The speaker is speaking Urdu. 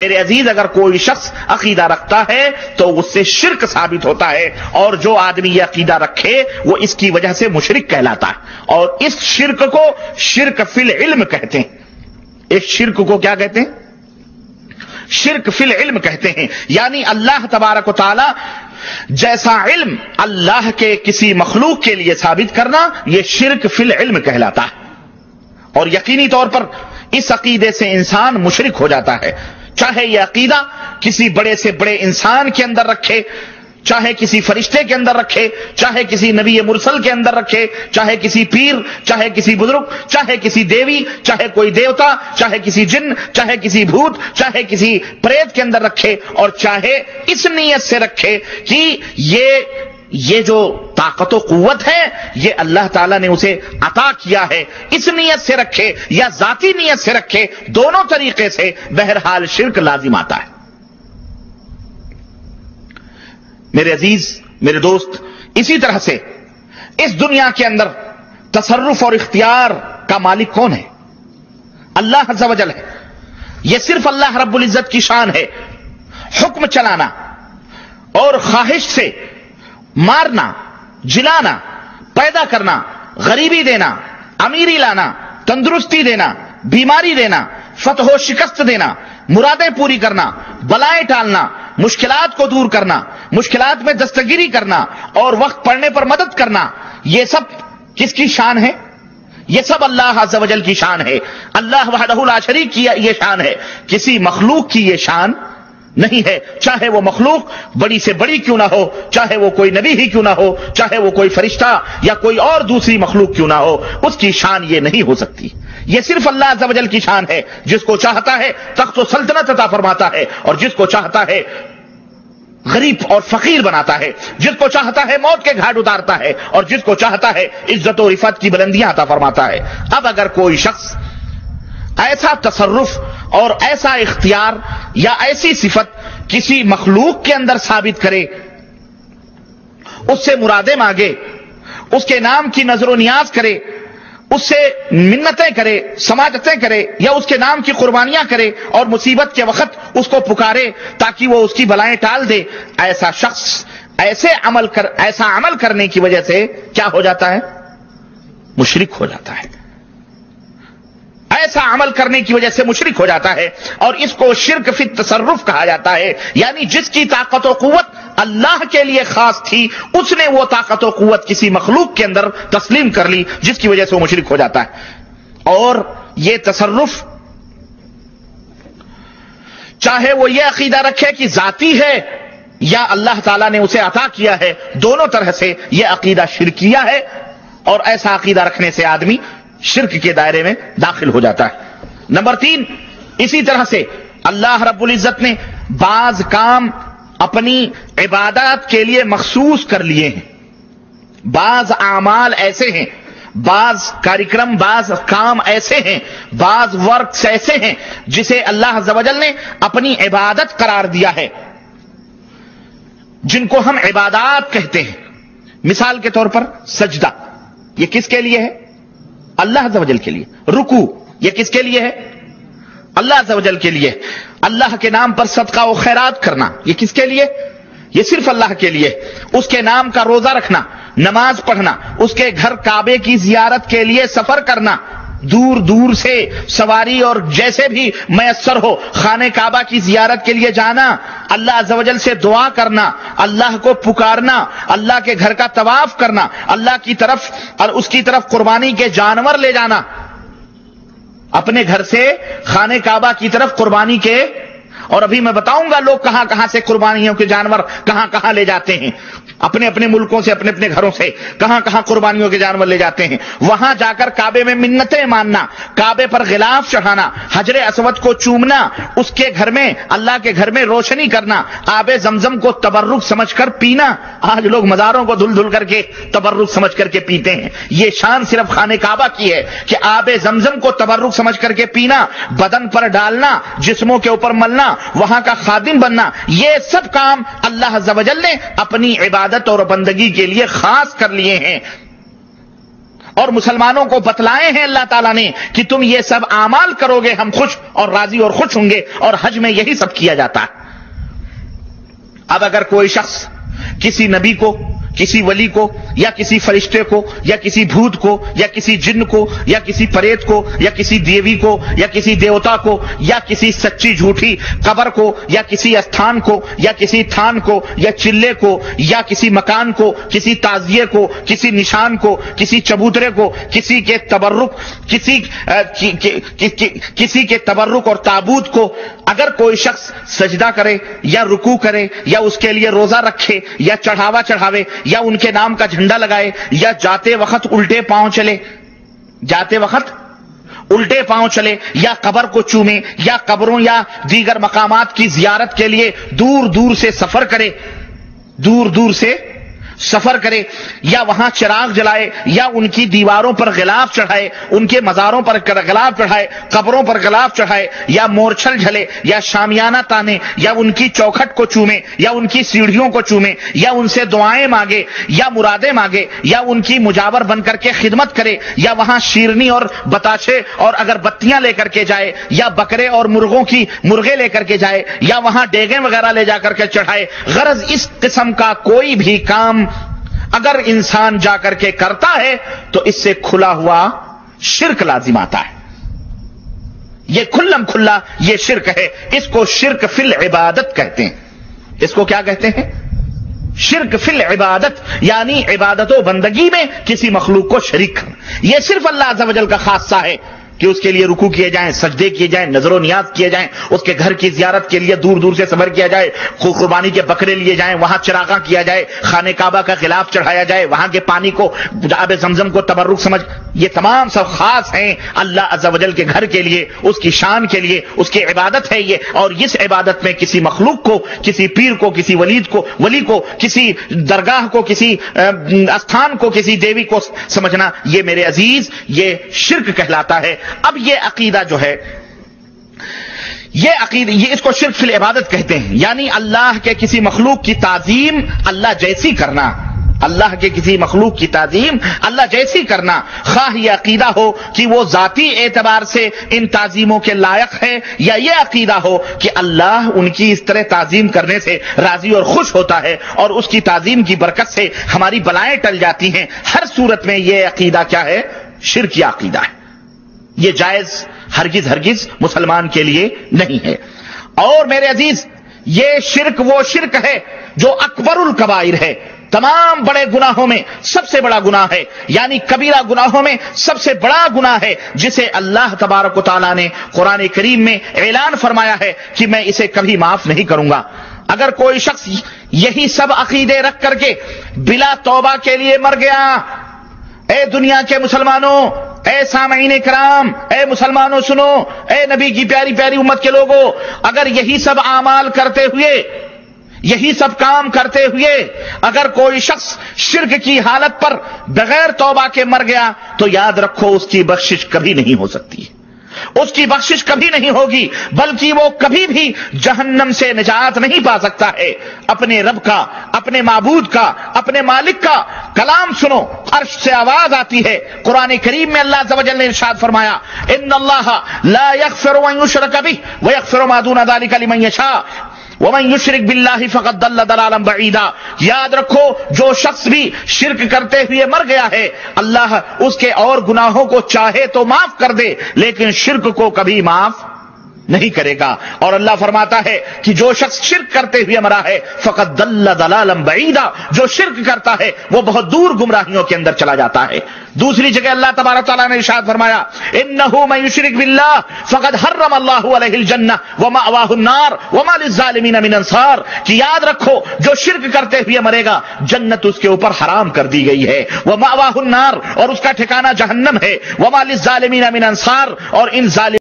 میرے عزیز اگر کوئی شخص عقیدہ رکھتا ہے تو اس سے شرک ثابت ہوتا ہے، اور جو آدمی یہ عقیدہ رکھے وہ اس کی وجہ سے مشرک کہلاتا ہے، اور اس شرک کو شرک فی العلم کہتے ہیں۔ اس شرک کو کیا کہتے ہیں؟ شرک فی العلم کہتے ہیں، یعنی اللہ تبارک و تعالی جیسا علم اللہ کے کسی مخلوق کے لیے ثابت کرنا، یہ شرک فی العلم کہلاتا ہے، اور یقینی طور پر اس عقیدے سے انسان مشرک ہو جاتا ہے، چاہے یہ عقیدہ کسی بڑے سے بڑے انسان کے اندر رکھے، چاہے کسی فرشتے کے اندر رکھے، چاہے کسی نبی مرسل کے اندر رکھے، چاہے کسی پیر، چاہے کسی بزرگ، چاہے کسی دیوی، چاہے کوئی دیوتا، چاہے کسی جن، چاہے کسی بھوت، چاہے کسی پریت کے اندر رکھے، اور چاہے اس نیت سے رکھے کہ یہ جو طاقت و قوت ہے یہ اللہ تعالیٰ نے اسے عطا کیا ہے، اس نیت سے رکھے یا ذاتی نیت سے رکھے، دونوں طریقے سے بہرحال شرک لازم آتا ہے۔ میرے عزیز، میرے دوست، اسی طرح سے اس دنیا کے اندر تصرف اور اختیار کا مالک کون ہے؟ اللہ عز و جل ہے۔ یہ صرف اللہ رب العزت کی شان ہے۔ حکم چلانا اور خواہش سے مارنا، جلانا، پیدا کرنا، غریبی دینا، امیری لانا، تندرستی دینا، بیماری دینا، فتح و شکست دینا، مرادیں پوری کرنا، بلائیں ٹالنا، مشکلات کو دور کرنا، مشکلات میں دستگیری کرنا، اور وقت پڑنے پر مدد کرنا، یہ سب کس کی شان ہے؟ یہ سب اللہ عز و جل کی شان ہے۔ اللہ وحدہ لا شریک کی یہ شان ہے، کسی مخلوق کی یہ شان نہیں ہے، چاہے وہ مخلوق بڑی سے بڑی کیوں نہ ہو، چاہے وہ کوئی نبی ہی کیوں نہ ہو، چاہے وہ کوئی فرشتہ یا کوئی اور دوسری مخلوق کیوں نہ ہو، اس کی شان یہ نہیں ہو سکتی۔ یہ صرف اللہ عز و جل کی شان ہے، جس کو چاہتا ہے تخت و سلطنت عطا فرماتا ہے، اور جس کو چاہتا ہے غریب اور فقیر بناتا ہے، جس کو چاہتا ہے موت کے گھاٹ اتارتا ہے، اور جس کو چاہتا ہے عزت و رفعت کی بلندیاں عطا فرماتا ہے۔ اب اگر کوئی شخص ایسا تصرف اور ایسا اختیار یا ایسی صفت کسی مخلوق کے اندر ثابت کرے، اس سے مرادیں مانگے، اس کے نام کی نظر و نیاز کرے، اس سے منتیں کرے، سماجتیں کرے، یا اس کے نام کی قربانیاں کرے، اور مصیبت کے وقت اس کو پکارے تاکہ وہ اس کی بلائیں ٹال دے، ایسا شخص ایسا عمل کرنے کی وجہ سے کیا ہو جاتا ہے؟ مشرک ہو جاتا ہے۔ ایسا عمل کرنے کی وجہ سے مشرک ہو جاتا ہے، اور اس کو شرک فی التصرف کہا جاتا ہے، یعنی جس کی طاقت و قوت اللہ کے لیے خاص تھی، اس نے وہ طاقت و قوت کسی مخلوق کے اندر تسلیم کر لی، جس کی وجہ سے وہ مشرک ہو جاتا ہے۔ اور یہ تصرف چاہے وہ یہ عقیدہ رکھے کہ ذاتی ہے یا اللہ تعالیٰ نے اسے عطا کیا ہے، دونوں طرح سے یہ عقیدہ شرکیہ ہے، اور ایسا عقیدہ رکھنے سے آدمی شرک کے دائرے میں داخل ہو جاتا ہے۔ نمبر 3، اسی طرح سے اللہ رب العزت نے بعض کام اپنی عبادات کے لیے مخصوص کر لیے ہیں، بعض اعمال ایسے ہیں، بعض کارکرم، بعض کام ایسے ہیں، بعض ورکس ایسے ہیں جسے اللہ عز و جل نے اپنی عبادت قرار دیا ہے، جن کو ہم عبادات کہتے ہیں۔ مثال کے طور پر سجدہ، یہ کس کے لیے ہے؟ اللہ عز و جل کے لیے۔ رکوع، یہ کس کے لیے ہے؟ اللہ عز و جل کے لیے۔ اللہ کے نام پر صدقہ و خیرات کرنا، یہ کس کے لیے؟ یہ صرف اللہ کے لیے۔ اس کے نام کا روزہ رکھنا، نماز پڑھنا، اس کے گھر کعبے کی زیارت کے لیے سفر کرنا، دور دور سے سواری اور جیسے بھی میسر ہو خانہ کعبہ کی زیارت کے لیے جانا، اللہ عز و جل سے دعا کرنا، اللہ کو پکارنا، اللہ کے گھر کا طواف کرنا، اللہ کی طرف اور اس کی طرف قربانی کے جانور لے جانا، اپنے گھر سے خانہ کعبہ کی طرف قربانی کے، اور ابھی میں بتاؤں گا لوگ کہاں کہاں سے قربانیوں کے جانور کہاں کہاں لے جاتے ہیں، اپنے اپنے ملکوں سے، اپنے اپنے گھروں سے کہاں کہاں قربانیوں کے جانور لے جاتے ہیں۔ وہاں جا کر کعبے میں منتیں ماننا، کعبے پر غلاف چڑھانا، حجر اسود کو چومنا، اس کے گھر میں، اللہ کے گھر میں روشنی کرنا، آب زمزم کو تبرک سمجھ کر پینا۔ آج لوگ مزاروں کو دھل دھل کر کے تبرک سمجھ کر کے پیتے ہیں۔ یہ شان صرف خانہ کعبہ کی ہے کہ آب زمزم کو تبرک سمجھ کر کے پینا، بدن پر ڈالنا، جسموں کے اوپر ملنا، وہاں کا خادم بننا، یہ سب کام اللہ عز و جل نے اپنی عبادت اور بندگی کے لیے خاص کر لیے ہیں۔ اور مسلمانوں کو بتلائے ہیں اللہ تعالیٰ نے کہ تم یہ سب اعمال کرو گے ہم خوش اور راضی اور خوش ہوں گے، اور حج میں یہی سب کیا جاتا ہے۔ اب اگر کوئی شخص کسی نبی کو، کسی ولی کو، یا کسی فرشتے کو، یا کسی بھوت کو، یا کسی جن کو، یا کسی پریت کو، یا کسی دیوی کو، یا کسی دیوتا کو، یا کسی سچی جھوٹی قبر کو، یا کسی استھان کو، یا کسی تھان کو، یا چلے کو، یا کسی مکان کو، کسی تعزیے کو، کسی نشان کو، کسی چبوترے کو، کسی کے تبرک، کسی کے تبرک اور تابوت کو اگر کوئی شخص سجدہ کرے یا رکوع کرے یا اس کے لیے روزہ رکھے یا چڑھاوا چڑھاوے یا ان کے نام کا جھنڈا لگائے یا جاتے وقت الٹے پاؤں چلے یا قبر کو چومے یا قبروں یا دیگر مقامات کی زیارت کے لیے دور دور سے سفر کرے یا وہاں چراغ جلائے یا ان کی دیواروں پر غلاف چڑھائے، ان کے مزاروں پر غلاف چڑھائے، قبروں پر غلاف چڑھائے، یا مورچھل جھلے یا شامیانہ تانے، یا ان کی چوکھٹ کو چومے یا ان کی سیڑھیوں کو چومے یا ان سے دعائیں مانگے یا مرادیں مانگے یا ان کی مجاور بن کر کے خدمت کرے یا وہاں شیرنی اور بتاچے اور اگر بتیاں لے کر کے جائے یا بکرے اور مرغے لے کر کے جائے یا وہاں ڈیگیں وغیرہ لے جا کر کے چڑھائے، غرض اس قسم کا کوئی بھی کام اگر انسان جا کر کے کرتا ہے تو اس سے کھلا ہوا شرک لازم آتا ہے۔ یہ کھلم کھلا یہ شرک ہے، اس کو شرک فی العبادت کہتے ہیں۔ اس کو کیا کہتے ہیں؟ شرک فی العبادت، یعنی عبادت و بندگی میں کسی مخلوق کو شریک کرنا۔ یہ صرف اللہ عز و جل کا خاصہ ہے کہ اس کے لیے رکوع کیے جائیں، سجدے کیے جائیں، نظر و نیاز کیے جائیں، اس کے گھر کی زیارت کے لیے دور دور سے سفر کیا جائے، قربانی کے بکرے لیے جائیں، وہاں چراغاں کیا جائے، خانہ کعبہ کا غلاف چڑھایا جائے، وہاں کے پانی کو، آب زمزم کو تبرک سمجھ، یہ تمام سب خاص ہیں اللہ عز و جل کے گھر کے لیے، اس کی شان کے لیے، اس کی عبادت ہے یہ۔ اور اس عبادت میں کسی مخلوق کو، کسی پیر کو، کسی ولی کو، کسی درگاہ کو، کسی استھان کو، کسی دیوی کو سمجھنا، یہ میرے عزیز یہ شرک کہلاتا ہے۔ اب یہ عقیدہ جو ہے، یہ اس کو شرک فی العبادت کہتے ہیں، یعنی اللہ کے کسی مخلوق کی تعظیم اللہ جیسی کرنا، اللہ کے کسی مخلوق کی تعظیم اللہ جیسی کرنا، خواہ یہ عقیدہ ہو کہ وہ ذاتی اعتبار سے ان تعظیموں کے لائق ہے، یا یہ عقیدہ ہو کہ اللہ ان کی اس طرح تعظیم کرنے سے راضی اور خوش ہوتا ہے اور اس کی تعظیم کی برکت سے ہماری بلائیں ٹل جاتی ہیں۔ ہر صورت میں یہ عقیدہ کیا ہے؟ شرک یا عقیدہ ہے، یہ جائز ہرگز مسلمان کے لیے نہیں ہے۔ اور میرے عزیز یہ شرک وہ شرک ہے جو اکبر الکبائر ہے، تمام بڑے گناہوں میں سب سے بڑا گناہ ہے، یعنی کبیرہ گناہوں میں سب سے بڑا گناہ ہے، جسے اللہ تبارک و تعالیٰ نے قرآن کریم میں اعلان فرمایا ہے کہ میں اسے کبھی معاف نہیں کروں گا۔ اگر کوئی شخص یہی سب عقیدے رکھ کر کے بلا توبہ کے لیے مر گیا، اے دنیا کے مسلمانوں، اے سامعین کرام، اے مسلمانوں سنو، اے نبی کی پیاری پیاری امت کے لوگوں، اگر یہی سب اعمال کرتے ہوئے، یہی سب کام کرتے ہوئے اگر کوئی شخص شرک کی حالت پر بغیر توبہ کے مر گیا تو یاد رکھو اس کی بخشش کبھی نہیں ہو سکتی، اس کی بخشش کبھی نہیں ہوگی، بلکہ وہ کبھی بھی جہنم سے نجات نہیں پا سکتا ہے۔ اپنے رب کا، اپنے معبود کا، اپنے مالک کا کلام سنو، عرش سے آواز آتی ہے۔ قرآن کریم میں اللہ عز و جل نے ارشاد فرمایا، ان اللہ لا یغفر ان یشرک بہ ویغفر ما دون ذلک لمن یشاء ومن یشرک باللہ فقد ضل ضلالا بعیدا۔ یاد رکھو جو شخص بھی شرک کرتے ہوئے مر گیا ہے، اللہ اس کے اور گناہوں کو چاہے تو معاف کر دے، لیکن شرک کو کبھی معاف نہیں کرے گا۔ اور اللہ فرماتا ہے کہ جو شخص شرک کرتے ہوئے مرا ہے فقد ضل ضلالا بعیدا، جو شرک کرتا ہے وہ بہت دور گمراہیوں کے اندر چلا جاتا ہے۔ دوسری جگہ اللہ تبارک تعالیٰ نے ارشاد فرمایا، انہ من یشرک باللہ فقد حرم اللہ علیہ الجنہ ومأواہ النار وما للظالمین من انصار، کہ یاد رکھو جو شرک کرتے ہوئے مرے گا جنت اس کے اوپر حرام کر دی گئی ہے، ومأواہ النار اور اس کا ٹھکانہ جہنم ہے، وما للظالمین من انصار اور ان ظالم